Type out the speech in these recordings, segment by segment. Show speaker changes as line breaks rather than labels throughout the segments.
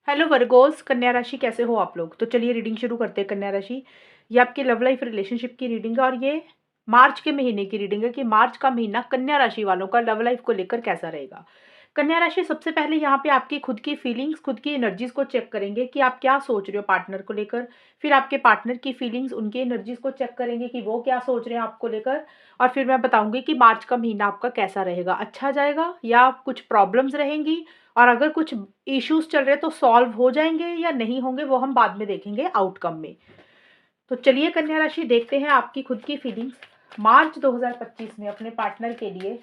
Hello Virgo's, कन्या राशि कैसे हो आप लोग। तो चलिए रीडिंग शुरू करते हैं। कन्या राशि, ये आपकी लव लाइफ रिलेशनशिप की रीडिंग है और ये मार्च के महीने की रीडिंग है कि मार्च का महीना कन्या राशि वालों का लव लाइफ को लेकर कैसा रहेगा। कन्या राशि, सबसे पहले यहाँ पे आपकी खुद की फीलिंग्स, खुद की एनर्जीज को चेक करेंगे कि आप क्या सोच रहे हो पार्टनर को लेकर। फिर आपके पार्टनर की फीलिंग्स, उनकी एनर्जीज को चेक करेंगे कि वो क्या सोच रहे हैं आपको लेकर। और फिर मैं बताऊंगी कि मार्च का महीना आपका कैसा रहेगा, अच्छा जाएगा या कुछ प्रॉब्लम्स रहेंगी। और अगर कुछ इश्यूज चल रहे तो सॉल्व हो जाएंगे या नहीं होंगे, वो हम बाद में देखेंगे आउटकम में। तो चलिए कन्या राशि, देखते हैं आपकी खुद की फीलिंग्स मार्च 2025 में अपने पार्टनर के लिए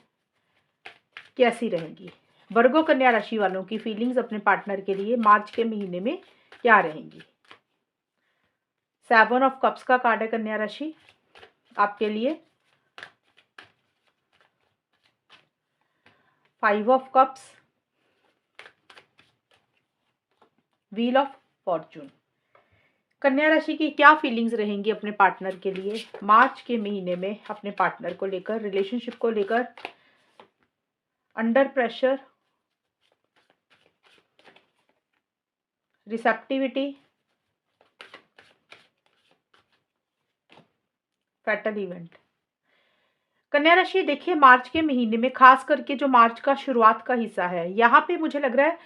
कैसी रहेंगी। वर्गो कन्या राशि वालों की फीलिंग्स अपने पार्टनर के लिए मार्च के महीने में क्या रहेंगी। 7 ऑफ कप्स का कार्ड है कन्या राशि आपके लिए। 5 of cups, wheel of Fortune. कन्या राशि की क्या फीलिंग्स रहेंगी अपने पार्टनर के लिए मार्च के महीने में, अपने पार्टनर को लेकर, रिलेशनशिप को लेकर। Under pressure, receptivity, fatal event. कन्या राशि, देखिए मार्च के महीने में खास करके जो मार्च का शुरुआत का हिस्सा है, यहाँ पे मुझे लग रहा है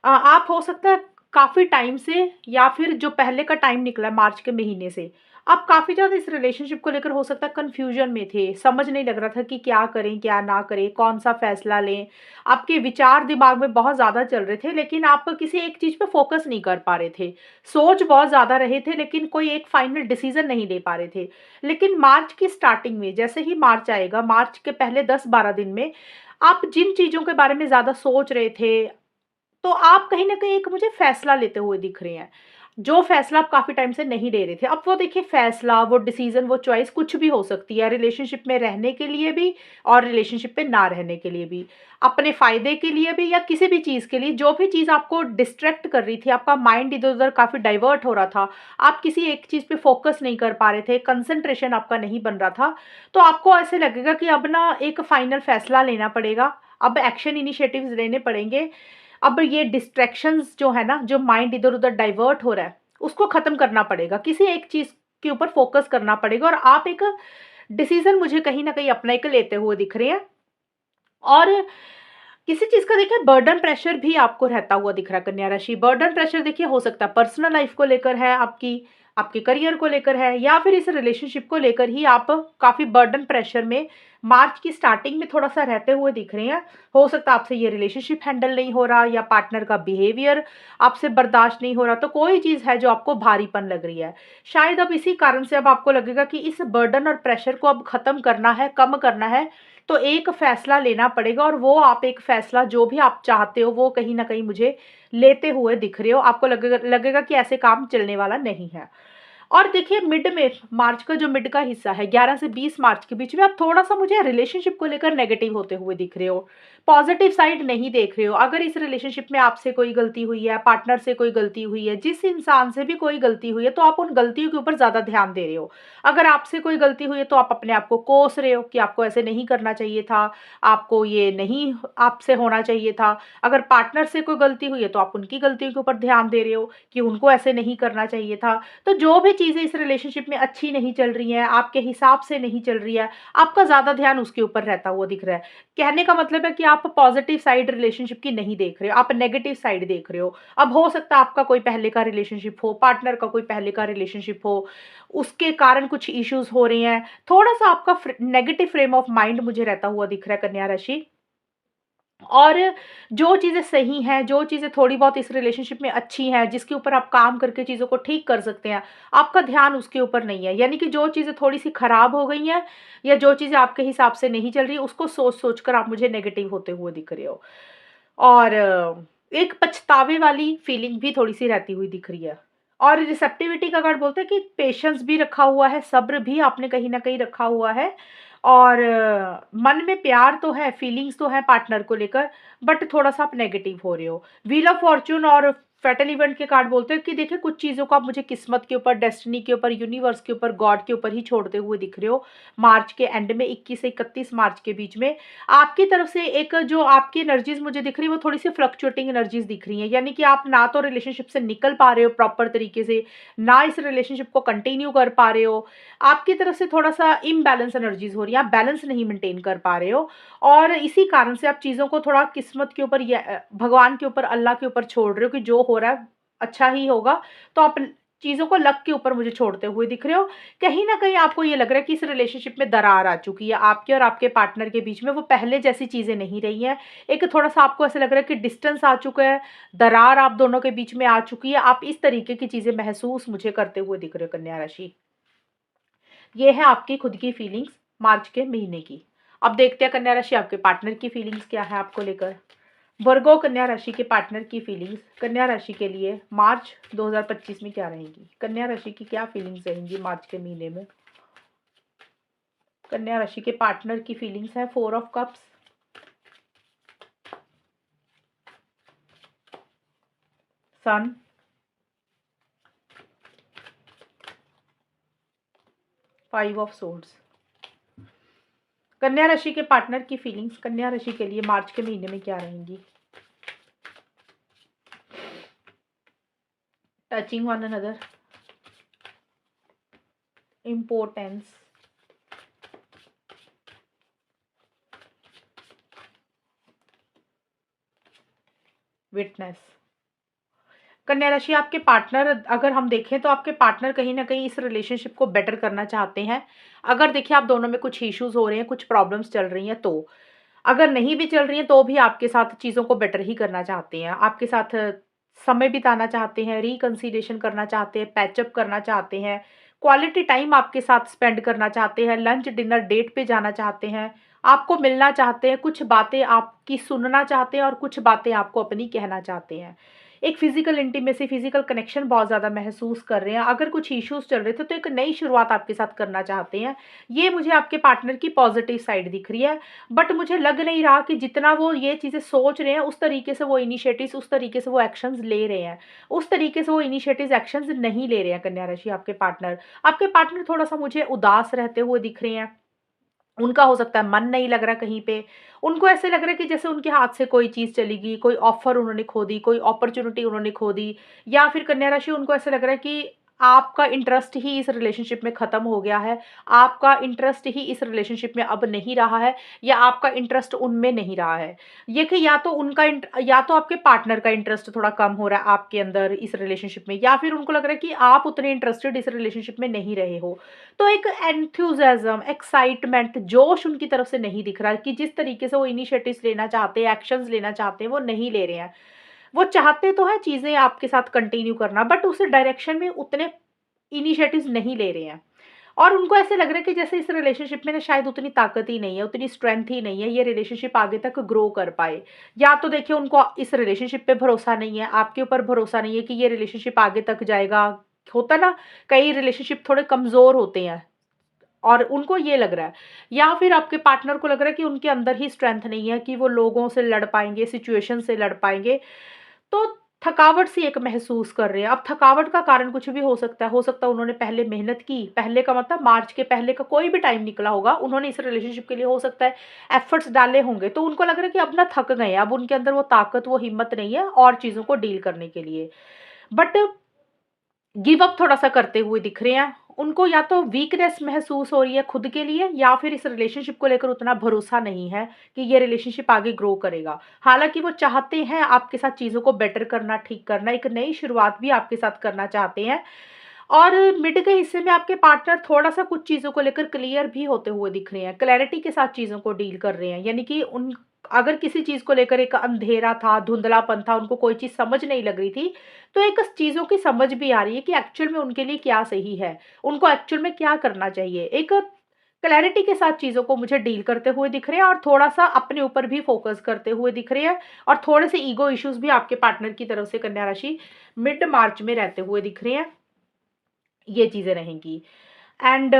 आप हो सकता है काफी टाइम से या फिर जो पहले का टाइम निकला है मार्च के महीने से, आप काफी ज्यादा इस रिलेशनशिप को लेकर हो सकता है कंफ्यूजन में थे। समझ नहीं लग रहा था कि क्या करें क्या ना करें, कौन सा फैसला लें। आपके विचार दिमाग में बहुत ज्यादा चल रहे थे, लेकिन आप किसी एक चीज पे फोकस नहीं कर पा रहे थे। सोच बहुत ज्यादा रहे थे, लेकिन कोई एक फाइनल डिसीजन नहीं ले पा रहे थे। लेकिन मार्च की स्टार्टिंग में, जैसे ही मार्च आएगा, मार्च के पहले 10-12 दिन में आप जिन चीजों के बारे में ज्यादा सोच रहे थे, तो आप कहीं न कहीं एक मुझे फैसला लेते हुए दिख रहे हैं। जो फैसला आप काफ़ी टाइम से नहीं ले रहे थे। अब वो देखिए फैसला, वो डिसीज़न, वो चॉइस कुछ भी हो सकती है, रिलेशनशिप में रहने के लिए भी और रिलेशनशिप में ना रहने के लिए भी। अपने फ़ायदे के लिए भी या किसी भी चीज़ के लिए, जो भी चीज़ आपको डिस्ट्रैक्ट कर रही थी, आपका माइंड इधर-उधर काफ़ी डाइवर्ट हो रहा था, आप किसी एक चीज़ पे फ़ोकस नहीं कर पा रहे थे, कंसंट्रेशन आपका नहीं बन रहा था, तो आपको ऐसे लगेगा कि अब ना एक फाइनल फैसला लेना पड़ेगा, अब एक्शन इनिशिएटिव्स लेने पड़ेंगे। अब ये डिस्ट्रैक्शंस जो है ना, जो माइंड इधर-उधर डाइवर्ट हो रहा है, उसको खत्म करना पड़ेगा। किसी एक चीज़ के ऊपर फोकस करना पड़ेगा और आप एक डिसीज़न मुझे कहीं न कहीं अपना एक लेते हुए दिख रहे हैं। और किसी चीज़ का देखिए बर्डन प्रेशर भी आपको रहता हुआ दिख रहा है कन्या राशि। बर्डन प्रेशर देखिए हो सकता है पर्सनल लाइफ़ को लेकर है आपकी, आपके करियर को लेकर है, या फिर इस रिलेशनशिप को लेकर ही आप काफ़ी बर्डन प्रेशर में मार्च की स्टार्टिंग में थोड़ा-सा रहते हुए दिख रहे हैं। हो सकता है आपसे ये रिलेशनशिप हैंडल नहीं हो रहा या पार्टनर का बिहेवियर आपसे बर्दाश्त नहीं हो रहा, तो कोई चीज़ है जो आपको भारीपन लग रही है। शायद अब इसी कारण से अब आपको लगेगा कि इस बर्डन और प्रेशर को अब खत्म करना है, कम करना है, तो एक फैसला लेना पड़ेगा। और वो आप एक फैसला जो भी आप चाहते हो, वो कहीं न कहीं मुझे लेते हुए दिख रहे हो। आपको लगेगा लगेगा कि ऐसे काम चलने वाला नहीं है। और देखिए मिड में, मार्च का जो मिड का हिस्सा है 11 से 20 मार्च के बीच में, आप थोड़ा-सा मुझे रिलेशनशिप को लेकर नेगेटिव होते हुए दिख रहे हो। पॉजिटिव साइड नहीं देख रहे हो। अगर इस रिलेशनशिप में आपसे कोई गलती हुई है, पार्टनर से कोई गलती हुई है, जिस इंसान से भी कोई गलती हुई है, तो आप उन गलतियों के ऊपर ज़्यादा ध्यान दे रहे हो। अगर आपसे कोई गलती हुई है तो आप अपने आप को कोस रहे हो कि आपको ऐसे नहीं करना चाहिए था, आपको ये नहीं आपसे होना चाहिए था। अगर पार्टनर से कोई गलती हुई है तो आप उनकी गलतियों के ऊपर ध्यान दे रहे हो कि उनको ऐसे नहीं करना चाहिए था। तो जो भी चीज़ें इस रिलेशनशिप में अच्छी नहीं चल रही हैं, आपके हिसाब से नहीं चल रही है, आपका ज़्यादा ध्यान उसके ऊपर रहता हुआ दिख रहा है। कहने का मतलब है कि आप पॉजिटिव साइड रिलेशनशिप की नहीं देख रहे हो, आप नेगेटिव साइड देख रहे हो। अब हो सकता है आपका कोई पहले का रिलेशनशिप हो, पार्टनर का कोई पहले का रिलेशनशिप हो, उसके कारण कुछ इश्यूज़ हो रहे हैं। थोड़ा-सा आपका नेगेटिव फ्रेम ऑफ माइंड मुझे रहता हुआ दिख रहा है कन्या राशि। और जो चीज़ें सही हैं, जो चीज़ें थोड़ी बहुत इस रिलेशनशिप में अच्छी हैं, जिसके ऊपर आप काम करके चीज़ों को ठीक कर सकते हैं, आपका ध्यान उसके ऊपर नहीं है। यानी कि जो चीज़ें थोड़ी-सी खराब हो गई हैं या जो चीज़ें आपके हिसाब से नहीं चल रही, उसको सोच-सोच कर आप मुझे नेगेटिव होते हुए दिख रहे हो। और एक पछतावे वाली फीलिंग भी थोड़ी-सी रहती हुई दिख रही है। और रिसेप्टिविटी का कार्ड बोलता है कि पेशेंस भी रखा हुआ है, सब्र भी आपने कहीं न कहीं रखा हुआ है। और मन में प्यार तो है, फीलिंग्स तो है पार्टनर को लेकर, बट थोड़ा-सा आप नेगेटिव हो रहे हो। व्हील ऑफ फॉर्च्यून और फैटल इवेंट के कार्ड बोलते हैं कि देखिए कुछ चीज़ों को आप मुझे किस्मत के ऊपर, डेस्टिनी के ऊपर, यूनिवर्स के ऊपर, गॉड के ऊपर ही छोड़ते हुए दिख रहे हो। मार्च के एंड में 21 से 31 मार्च के बीच में आपकी तरफ से एक जो आपकी एनर्जीज़ मुझे दिख रही है वो थोड़ी-सी फ्लक्चुएटिंग एनर्जीज़ दिख रही हैं। यानी कि आप ना तो रिलेशनशिप से निकल पा रहे हो प्रॉपर तरीके से, ना इस रिलेशनशिप को कंटिन्यू कर पा रहे हो। आपकी तरफ से थोड़ा-सा इम्बैलेंस एनर्जीज़ हो रही है, आप बैलेंस नहीं मेंटेन कर पा रहे हो और इसी कारण से आप चीज़ों को थोड़ा किस्मत के ऊपर या भगवान के ऊपर, अल्लाह के ऊपर छोड़ रहे हो कि जो हो रहा है अच्छा ही होगा। तो आप चीज़ों को लक के ऊपर मुझे छोड़ते हुए दिख रहे हो। कहीं न कहीं आपको ये लग रहा है कि इस रिलेशनशिप में दरार आ चुकी है, आपके और आपके पार्टनर के बीच में वो पहले जैसी चीज़ें नहीं रही हैं। एक थोड़ा-सा आपको ऐसा लग रहा है कि डिस्टेंस आ चुका है, दरार आप दोनों के बीच में आ चुकी है। आप इस तरीके की चीज़ें महसूस मुझे करते हुए दिख रहे हो कन्या राशि। ये है आपकी खुद की फीलिंग्स मार्च के महीने की। अब देखते हैं कन्या राशि आपके पार्टनर की फीलिंग्स क्या है आपको लेकर। वर्गो कन्या राशि के पार्टनर की फीलिंग्स कन्या राशि के लिए मार्च 2025 में क्या रहेंगी? कन्या राशि की क्या फीलिंग्स रहेंगी मार्च के महीने में? कन्या राशि के पार्टनर की फीलिंग्स है 4 of cups, sun, 5 of swords. कन्या राशि के पार्टनर की फीलिंग्स कन्या राशि के लिए मार्च के महीने में क्या रहेंगी? Touching one another, importance, witness. कन्या राशि आपके पार्टनर अगर हम देखें तो आपके पार्टनर कहीं न कहीं इस रिलेशनशिप को बेटर करना चाहते हैं। अगर देखिए आप दोनों में कुछ इश्यूज़ हो रहे हैं, कुछ प्रॉब्लम्स चल रही हैं तो। अगर नहीं भी चल रही हैं तो भी आपके साथ चीज़ों को बेटर ही करना चाहते हैं। आपके साथ समय बिताना चाहते हैं, रिकन्सिलिएशन करना चाहते हैं, पैचअप करना चाहते हैं, क्वालिटी टाइम आपके साथ स्पेंड करना चाहते हैं, लंच, डिनर, डेट पे जाना चाहते हैं, आपको मिलना चाहते हैं, कुछ बातें आपकी सुनना चाहते हैं और कुछ बातें आपको अपनी कहना चाहते हैं। एक फिज़िकल इंटीमेसी, फिज़िकल कनेक्शन बहुत ज़्यादा महसूस कर रहे हैं। अगर कुछ इश्यूज़ चल रहे थे तो एक नई शुरुआत आपके साथ करना चाहते हैं। ये मुझे आपके पार्टनर की पॉज़िटिव साइड दिख रही है। बट मुझे लग नहीं रहा कि जितना वो ये चीज़ें सोच रहे हैं उस तरीके से वो इनिशिएटिव्स, उस तरीके से वो एक्शंस ले रहे हैं। उस तरीके से वो इनिशिएटिव्स, एक्शंस नहीं ले रहे हैं कन्या राशि आपके पार्टनर। आपके पार्टनर थोड़ा-सा मुझे उदास रहते हुए दिख रहे हैं। उनका हो सकता है मन नहीं लग रहा कहीं पे। उनको ऐसे लग रहा है कि जैसे उनके हाथ से कोई चीज़ चली गई, कोई ऑफ़र उन्होंने खो दी, कोई अपॉर्च्युनिटी उन्होंने खो दी या फिर कन्या राशि उनको ऐसा लग रहा है कि आपका इंटरेस्ट ही इस रिलेशनशिप में ख़त्म हो गया है। आपका इंटरेस्ट ही इस रिलेशनशिप में अब नहीं रहा है या आपका इंटरेस्ट उनमें नहीं रहा है। ये कि या तो आपके पार्टनर का इंटरेस्ट थोड़ा कम हो रहा है आपके अंदर इस रिलेशनशिप में या फिर उनको लग रहा है कि आप उतने इंटरेस्टेड इस रिलेशनशिप में नहीं रहे हो। तो एक एंथुसियाज़्म, एक्साइटमेंट, जोश उनकी तरफ से नहीं दिख रहा है कि जिस तरीके से वो इनिशिएटिव्स लेना चाहते हैं, एक्शंस लेना चाहते हैं, वो नहीं ले रहे हैं। वो चाहते तो हैं चीज़ें आपके साथ कंटिन्यू करना बट उस डायरेक्शन में उतने इनिशिएटिव्स नहीं ले रहे हैं। और उनको ऐसे लग रहा है कि जैसे इस रिलेशनशिप में ना शायद उतनी ताकत ही नहीं है, उतनी स्ट्रेंथ ही नहीं है, ये रिलेशनशिप आगे तक ग्रो कर पाए। या तो देखिए उनको इस रिलेशनशिप पे भरोसा नहीं है, आपके ऊपर भरोसा नहीं है कि ये रिलेशनशिप आगे तक जाएगा। होता है ना, कई रिलेशनशिप थोड़े कमज़ोर होते हैं और उनको ये लग रहा है या फिर आपके पार्टनर को लग रहा है कि उनके अंदर ही स्ट्रेंथ नहीं है कि वो लोगों से लड़ पाएँगे, सिचुएशन से लड़ पाएँगे। तो थकावट सी एक महसूस कर रहे हैं। अब थकावट का कारण कुछ भी हो सकता है उन्होंने पहले मेहनत की, पहले का मतलब मार्च के पहले का कोई भी टाइम निकला होगा, उन्होंने इस रिलेशनशिप के लिए हो सकता है एफर्ट्स डाले होंगे, तो उनको लग रहा है कि अब ना थक गए हैं, अब उनके अंदर वो ताकत, वो हिम्मत नहीं है और चीज़ों को डील करने के लिए। बट गिव अप थोड़ा-सा करते हुए दिख रहे हैं। उनको या तो वीकनेस महसूस हो रही है खुद के लिए या फिर इस रिलेशनशिप को लेकर उतना भरोसा नहीं है कि ये रिलेशनशिप आगे ग्रो करेगा। हालाँकि वो चाहते हैं आपके साथ चीज़ों को बेटर करना, ठीक करना, एक नई शुरुआत भी आपके साथ करना चाहते हैं। और मिड के हिस्से में आपके पार्टनर थोड़ा-सा कुछ चीज़ों को लेकर क्लियर भी होते हुए दिख रहे हैं, क्लैरिटी के साथ चीज़ों को डील कर रहे हैं। यानी कि उन अगर किसी चीज़ को लेकर एक अंधेरा था, धुंधलापन था, उनको कोई चीज़ समझ नहीं लग रही थी, तो एक चीज़ों की समझ भी आ रही है कि एक्चुअल में उनके लिए क्या सही है, उनको एक्चुअल में क्या करना चाहिए। एक क्लैरिटी के साथ चीज़ों को मुझे डील करते हुए दिख रहे हैं और थोड़ा-सा अपने ऊपर भी फ़ोकस करते हुए दिख रहे हैं और थोड़े-से ईगो इश्यूज़ भी आपके पार्टनर की तरफ से कन्या राशि मिड मार्च में रहते हुए दिख रहे हैं। ये चीज़ें रहेंगी। एंड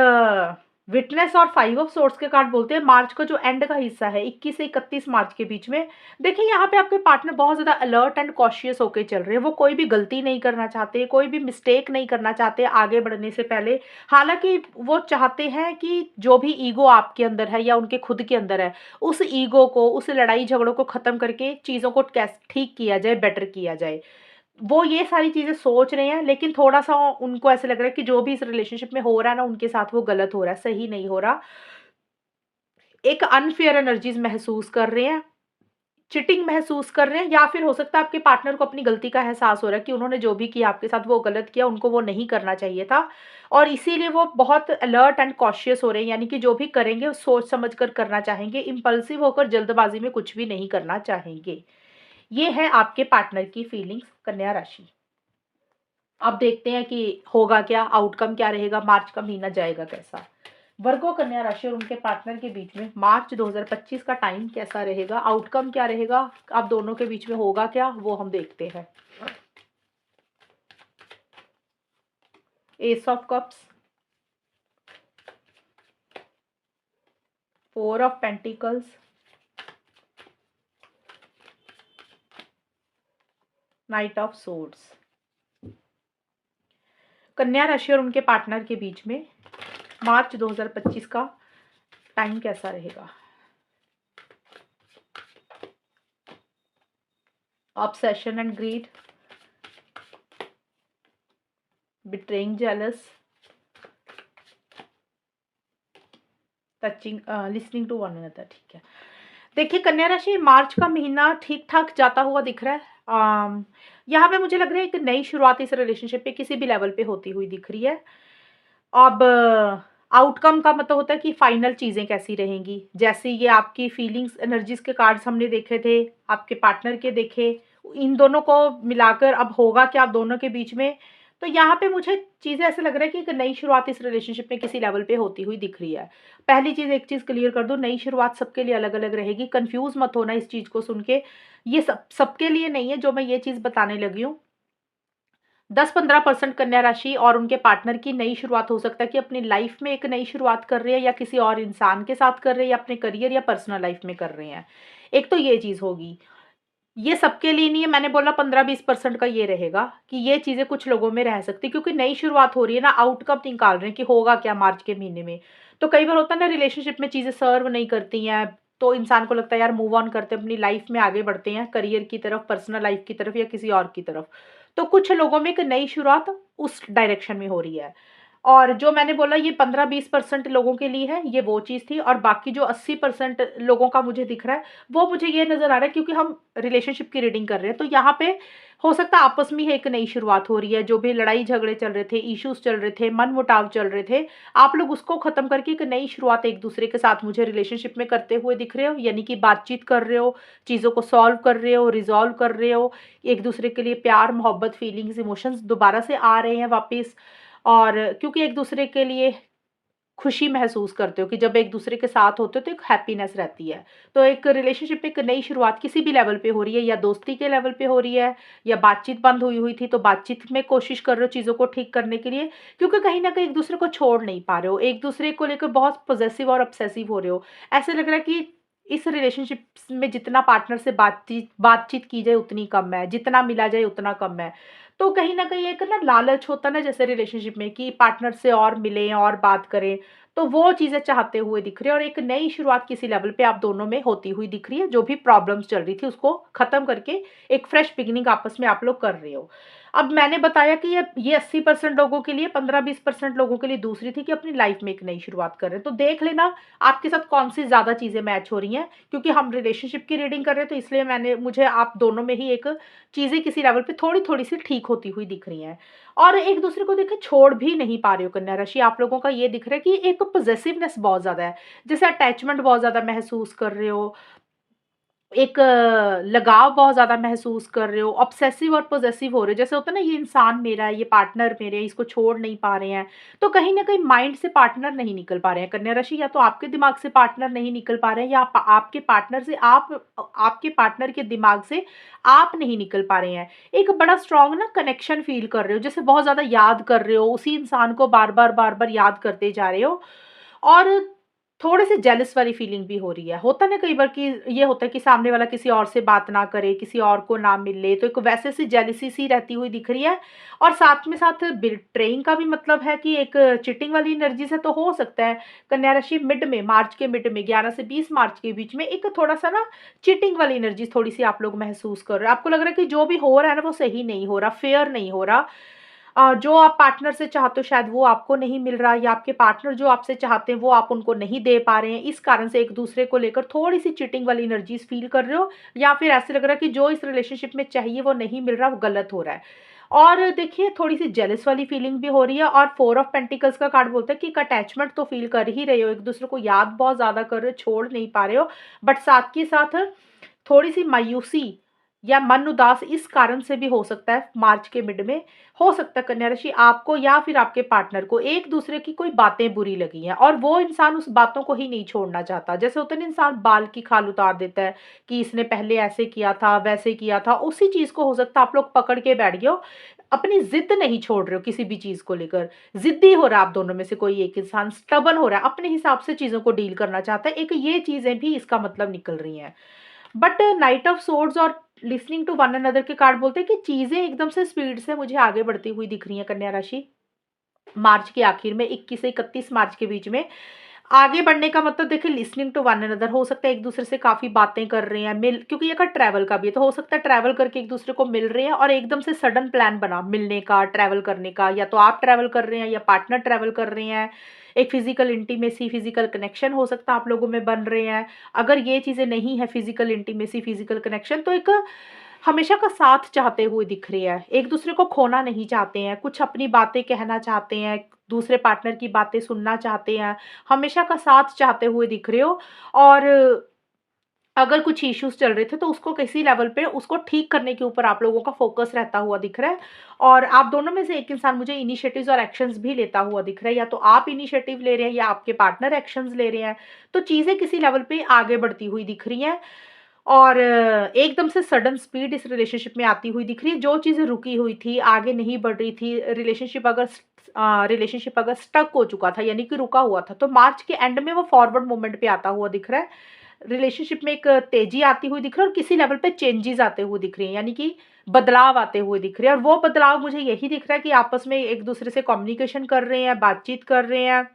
विटनेस और 5 ऑफ सोर्ड्स के कार्ड बोलते हैं मार्च का जो एंड का हिस्सा है 21 से 31 मार्च के बीच में। देखिए यहाँ पे आपके पार्टनर बहुत ज़्यादा अलर्ट एंड कॉशियस होके चल रहे हैं। वो कोई भी गलती नहीं करना चाहते, कोई भी मिस्टेक नहीं करना चाहते आगे बढ़ने से पहले। हालाँकि वो चाहते हैं कि जो भी ईगो आपके अंदर है या उनके खुद के अंदर है, उस ईगो को, उस लड़ाई झगड़ों को ख़त्म करके चीज़ों को कैसे ठीक किया जाए, बेटर किया जाए। वो ये सारी चीज़ें सोच रहे हैं, लेकिन थोड़ा-सा उनको ऐसा लग रहा है कि जो भी इस रिलेशनशिप में हो रहा है ना, उनके साथ वो गलत हो रहा है, सही नहीं हो रहा। एक अनफेयर एनर्जीज़ महसूस कर रहे हैं, चिटिंग महसूस कर रहे हैं, या फिर हो सकता है आपके पार्टनर को अपनी गलती का एहसास हो रहा है कि उन्होंने जो भी किया आपके साथ वो गलत किया, उनको वो नहीं करना चाहिए था और इसीलिए वो बहुत अलर्ट एंड कॉशियस हो रहे हैं, यानी कि जो भी करेंगे वो सोच समझ कर करना चाहेंगे, इम्पल्सिव होकर जल्दबाज़ी में कुछ भी नहीं करना चाहेंगे। ये है आपके पार्टनर की फीलिंग्स, कन्या राशि। अब देखते हैं कि होगा क्या, आउटकम क्या रहेगा, मार्च का महीना जाएगा कैसा। वर्गो कन्या राशि और उनके पार्टनर के बीच में मार्च 2025 का टाइम कैसा रहेगा, आउटकम क्या रहेगा, आप दोनों के बीच में होगा क्या, वो हम देखते हैं। S of cups, 4 of pentacles, night of swords. कन्या राशि और उनके पार्टनर के बीच में मार्च 2025 का टाइम कैसा रहेगा। Obsession and greed, betraying jealous, touching, listening to one another. ठीक है, देखिए कन्या राशि, मार्च का महीना ठीक ठाक जाता हुआ दिख रहा है। यहाँ पे मुझे लग रहा है एक नई शुरुआत इस रिलेशनशिप पे किसी भी लेवल पे होती हुई दिख रही है। अब आउटकम का मतलब होता है कि फाइनल चीज़ें कैसी रहेंगी। जैसे ये आपकी फीलिंग्स एनर्जीज के कार्ड्स हमने देखे थे, आपके पार्टनर के देखे, इन दोनों को मिलाकर अब होगा क्या आप दोनों के बीच में। तो यहाँ पे मुझे चीज़ें ऐसे लग रहा है कि एक नई शुरुआत इस रिलेशनशिप में किसी लेवल पे होती हुई दिख रही है। पहली चीज़, एक चीज़ क्लियर कर दूँ, नई शुरुआत सबके लिए अलग अलग रहेगी, कंफ्यूज मत होना इस चीज़ को सुन के। ये सबके लिए नहीं है जो मैं ये चीज़ बताने लगी हूँ। 10-15% कन्या राशि और उनके पार्टनर की नई शुरुआत हो सकता है कि अपनी लाइफ में एक नई शुरुआत कर रहे हैं, या किसी और इंसान के साथ कर रहे हैं, या अपने करियर या पर्सनल लाइफ में कर रहे हैं। एक तो ये चीज़ होगी। ये सबके लिए नहीं है, मैंने बोला 15-20% का ये रहेगा कि ये चीज़ें कुछ लोगों में रह सकती है, क्योंकि नई शुरुआत हो रही है ना, आउटकम निकाल रहे हैं कि होगा क्या मार्च के महीने में। तो कई बार होता है ना, रिलेशनशिप में चीज़ें सर्व नहीं करती हैं, तो इंसान को लगता है यार मूव ऑन करते हैं, अपनी लाइफ में आगे बढ़ते हैं, करियर की तरफ, पर्सनल लाइफ की तरफ या किसी और की तरफ। तो कुछ लोगों में एक नई शुरुआत उस डायरेक्शन में हो रही है। और जो मैंने बोला ये 15-20% लोगों के लिए है, ये वो चीज़ थी, और बाकी जो 80% लोगों का मुझे दिख रहा है, वो मुझे ये नज़र आ रहा है, क्योंकि हम रिलेशनशिप की रीडिंग कर रहे हैं, तो यहाँ पे हो सकता है आपस में ही एक नई शुरुआत हो रही है। जो भी लड़ाई झगड़े चल रहे थे, इश्यूज़ चल रहे थे, मनमुटाव चल रहे थे, आप लोग उसको ख़त्म करके एक नई शुरुआत एक-दूसरे के साथ मुझे रिलेशनशिप में करते हुए दिख रहे हो। यानी कि बातचीत कर रहे हो, चीज़ों को सॉल्व कर रहे हो, रिज़ॉल्व कर रहे हो, एक-दूसरे के लिए प्यार, मोहब्बत, फीलिंग्स, इमोशंस दोबारा से आ रहे हैं वापस। और क्योंकि एक-दूसरे के लिए खुशी महसूस करते हो कि जब एक-दूसरे के साथ होते हो तो एक हैप्पीनेस रहती है। तो एक रिलेशनशिप, एक नई शुरुआत किसी भी लेवल पे हो रही है, या दोस्ती के लेवल पे हो रही है, या बातचीत बंद हुई हुई थी तो बातचीत में कोशिश कर रहे हो चीज़ों को ठीक करने के लिए, क्योंकि कहीं न कहीं एक-दूसरे को छोड़ नहीं पा रहे हो। एक-दूसरे को लेकर बहुत पॉसेसिव और ऑब्सेसिव हो रहे हो। ऐसा लग रहा है कि इस रिलेशनशिप में जितना पार्टनर से बातचीत बातचीत की जाए उतनी कम है, जितना मिला जाए उतना कम है। तो कहीं न कहीं एक ना लालच होता है ना, जैसे रिलेशनशिप में कि पार्टनर से और मिलें और बात करें, तो वो चीज़ें चाहते हुए दिख रहे हैं, और एक नई शुरुआत किसी लेवल पे आप दोनों में होती हुई दिख रही है। जो भी प्रॉब्लम्स चल रही थी उसको खत्म करके एक फ्रेश बिगिनिंग आपस में आप लोग कर रहे हो। अब मैंने बताया कि ये 80% लोगों के लिए, 15-20% लोगों के लिए दूसरी थी कि अपनी लाइफ में एक नई शुरुआत कर रहे हैं। तो देख लेना आपके साथ कौन-सी ज़्यादा चीज़ें मैच हो रही हैं, क्योंकि हम रिलेशनशिप की रीडिंग कर रहे हैं, तो इसलिए मुझे आप दोनों में ही एक चीज़ें किसी लेवल पे थोड़ी-थोड़ी सी ठीक होती हुई दिख रही हैं। और एक-दूसरे को देखिए छोड़ भी नहीं पा रहे हो कन्या राशि, आप लोगों का ये दिख रहा है कि एक पॉसेसिवनेस बहुत ज़्यादा है। जैसे अटैचमेंट बहुत ज़्यादा महसूस कर रहे हो, एक लगाव बहुत ज़्यादा महसूस कर रहे हो, ऑब्सेसिव और पॉसेसिव हो रहे हो। जैसे होता है ना, ये इंसान मेरा है, ये पार्टनर मेरे है, इसको छोड़ नहीं पा रहे हैं। तो कहीं न कहीं माइंड से पार्टनर नहीं निकल पा रहे हैं कन्या राशि, या तो आपके दिमाग से पार्टनर नहीं निकल पा रहे हैं, या आपके पार्टनर से आपके पार्टनर के दिमाग से आप नहीं निकल पा रहे हैं। एक बड़ा स्ट्रॉन्ग ना कनेक्शन फ़ील कर रहे हो, जैसे बहुत ज़्यादा याद कर रहे हो, उसी इंसान को बार-बार, बार-बार याद करते जा रहे हो। और थोड़े से जेलस वाली फीलिंग भी हो रही है। होता है ना कई बार कि ये होता है कि सामने वाला किसी और से बात ना करे, किसी और को ना मिले, तो एक वैसे सी जेलसी सी रहती हुई दिख रही है। और साथ में साथ बिट्रेइंग का भी मतलब है कि एक चीटिंग वाली एनर्जी से तो हो सकता है कन्या राशि मिड में, मार्च के मिड में 11 से 20 मार्च के बीच में एक थोड़ा-सा ना चीटिंग वाली एनर्जी थोड़ी-सी आप लोग महसूस कर रहे हो। आपको लग रहा है कि जो भी हो रहा है ना वो सही नहीं हो रहा, फेयर नहीं हो रहा। जो आप पार्टनर से चाहते हो शायद वो आपको नहीं मिल रहा, या आपके पार्टनर जो आपसे चाहते हैं वो आप उनको नहीं दे पा रहे हैं। इस कारण से एक-दूसरे को लेकर थोड़ी-सी चीटिंग वाली एनर्जीज़ फ़ील कर रहे हो, या फिर ऐसे लग रहा है कि जो इस रिलेशनशिप में चाहिए वो नहीं मिल रहा, वो गलत हो रहा है। और देखिए थोड़ी-सी जेलस वाली फीलिंग भी हो रही है, और 4 ऑफ पेंटिकल्स का कार्ड बोलता है कि एक अटैचमेंट तो फ़ील कर ही रहे हो, एक-दूसरे को याद बहुत ज़्यादा कर रहे हो, छोड़ नहीं पा रहे हो, बट साथ के साथ थोड़ी-सी मायूसी या मन उदास इस कारण से भी हो सकता है मार्च के मिड में। हो सकता है कन्या राशि आपको या फिर आपके पार्टनर को एक-दूसरे की कोई बातें बुरी लगी हैं, और वो इंसान उस बातों को ही नहीं छोड़ना चाहता। जैसे होता है ना इंसान बाल की खाल उतार देता है कि इसने पहले ऐसे किया था, वैसे किया था। उसी चीज़ को हो सकता है आप लोग पकड़ के बैठ गए हो। अपनी ज़िद नहीं छोड़ रहे हो किसी भी चीज़ को लेकर। ज़िद्दी हो रहा है आप दोनों में से कोई एक इंसान, स्टबर्न हो रहा है, अपने हिसाब से चीज़ों को डील करना चाहता है। एक ये चीज़ें भी इसका मतलब निकल रही हैं। बट नाइट ऑफ सोर्ड्स और लिसनिंग टू वन अनदर के कार्ड बोलते हैं कि चीजें एकदम से स्पीड से मुझे आगे बढ़ती हुई दिख रही हैं कन्या राशि। मार्च के आखिर में 21 से 31 मार्च के बीच में आगे बढ़ने का मतलब देखिए लिसनिंग टू वन अनदर, हो सकता है एक दूसरे से काफी बातें कर रहे हैं, मिल, क्योंकि ये का ट्रैवल का भी है तो हो सकता है ट्रैवल करके एक दूसरे को मिल रहे हैं, और एकदम से सडन प्लान बना मिलने का, ट्रैवल करने का, या तो आप ट्रैवल कर रहे हैं या पार्टनर ट्रैवल कर रहे हैं। एक फिजिकल इंटीमेसी, फिजिकल कनेक्शन हो सकता है आप लोगों में बन रहे हैं। अगर ये चीजें नहीं है, फिजिकल इंटीमेसी, फिजिकल कनेक्शन, तो एक हमेशा का साथ चाहते हुए दिख रहे हैं, एक दूसरे को खोना नहीं चाहते हैं, कुछ अपनी बातें कहना चाहते हैं, दूसरे पार्टनर की बातें सुनना चाहते हैं, हमेशा का साथ चाहते हुए दिख रहे हो। और अगर कुछ इश्यूज चल रहे थे तो उसको किसी लेवल पे उसको ठीक करने के ऊपर आप लोगों का फोकस रहता हुआ दिख रहा है। और आप दोनों में से एक इंसान मुझे इनिशिएटिव्स और एक्शंस भी लेता हुआ दिख रहा है, या तो आप इनिशिएटिव ले रहे हैं या आपके पार्टनर एक्शंस ले रहे हैं। तो चीजें किसी लेवल पे आगे बढ़ती हुई दिख रही हैं, और एकदम से सडन स्पीड इस रिलेशनशिप में आती हुई दिख रही है। जो चीज़ें रुकी हुई थी, आगे नहीं बढ़ रही थी, रिलेशनशिप अगर स्टक हो चुका था यानी कि रुका हुआ था, तो मार्च के एंड में वो फॉरवर्ड मूवमेंट पे आता हुआ दिख रहा है। रिलेशनशिप में एक तेज़ी आती हुई दिख रही है, और किसी लेवल पे चेंजेज़ आते हुए दिख रही हैं, यानी कि बदलाव आते हुए दिख रहे हैं, और वो बदलाव मुझे यही दिख रहा है कि आपस में एक-दूसरे से कम्युनिकेशन कर रहे हैं, बातचीत कर रहे हैं,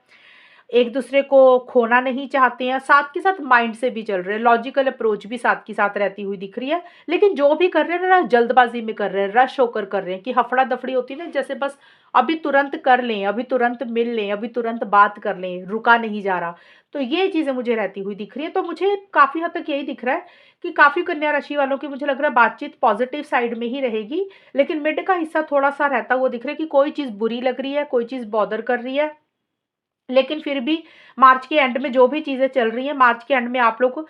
एक-दूसरे को खोना नहीं चाहते हैं, साथ के साथ माइंड से भी चल रहे हैं, लॉजिकल अप्रोच भी साथ के साथ रहती हुई दिख रही है। लेकिन जो भी कर रहे हैं ना, जल्दबाज़ी में कर रहे हैं, रश होकर कर रहे हैं, कि हफ़ड़ा-दफ़ड़ी होती है ना, जैसे बस अभी तुरंत कर लें, अभी तुरंत मिल लें, अभी तुरंत बात कर लें, रुका नहीं जा रहा। तो ये चीज़ें मुझे रहती हुई दिख रही है। तो मुझे काफ़ी हद तक यही दिख रहा है कि काफ़ी कन्या राशि वालों की मुझे लग रहा है बातचीत पॉज़िटिव साइड में ही रहेगी, लेकिन मिड का हिस्सा थोड़ा-सा रहता हुआ दिख रहा है कि कोई चीज़ बुरी लग रही है, कोई चीज़ बॉदर कर रही है। लेकिन फिर भी मार्च के एंड में जो भी चीज़ें चल रही हैं, मार्च के एंड में आप लोग को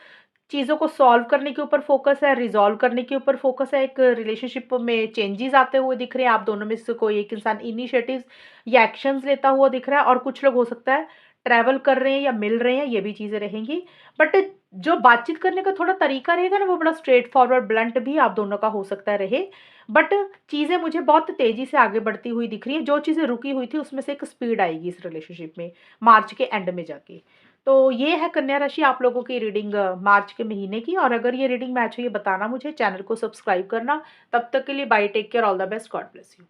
चीज़ों को सॉल्व करने के ऊपर फ़ोकस है, रिज़ॉल्व करने के ऊपर फ़ोकस है, एक रिलेशनशिप में चेंजेज़ आते हुए दिख रहे हैं, आप दोनों में से कोई एक इंसान इनिशिएटिव्स या एक्शंस लेता हुआ दिख रहा है, और कुछ लोग हो सकता है ट्रैवल कर रहे हैं या मिल रहे हैं, ये भी चीज़ें रहेंगी। बट जो बातचीत करने का थोड़ा तरीका रहेगा ना, वो बड़ा स्ट्रेट फॉरवर्ड ब्लंट भी आप दोनों का हो सकता है रहे। बट चीज़ें मुझे बहुत तेज़ी से आगे बढ़ती हुई दिख रही हैं, जो चीज़ें रुकी हुई थी उसमें से एक स्पीड आएगी इस रिलेशनशिप में, मार्च के एंड में जाके। तो ये है कन्या राशि आप लोगों की रीडिंग मार्च के महीने की, और अगर ये रीडिंग मैच हो ये बताना मुझे, चैनल को सब्सक्राइब करना। तब तक के लिए bye, take care, all the best, God bless you.